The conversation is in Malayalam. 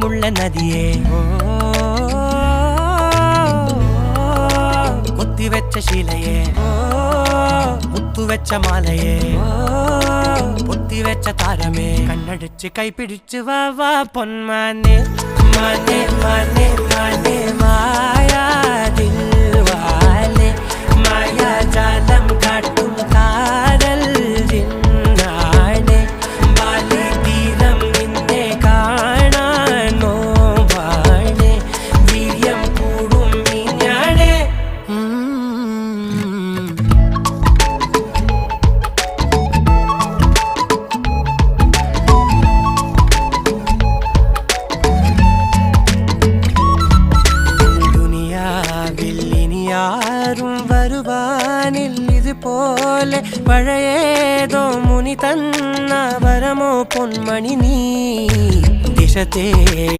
உள்ள நதியே கொத்தி வெச்ச ശീലയെ മുത്തു വെച്ച മാലയെ പൊത്തി വെച്ച താരമേ കണ്ണടിച്ച് കൈപിടിച്ച് വാ വാ പൊന്മാനെ മാനെ മാനെ മാനെ മായാ ദിൽവാലെ മായാ ജാലം കാട്ടും കാതൽ ജിന്നാനെ ബാലി തീരം നിന്നെ കാണാൻ നോവാനെ വീര്യം കൂടും മിഞ്ഞാനെ ും വരുവാനിൽ ഇതുപോലെ പഴയേതോ മുനി തന്ന വരമോ പൊന്മണി നീ ദിശത്തെ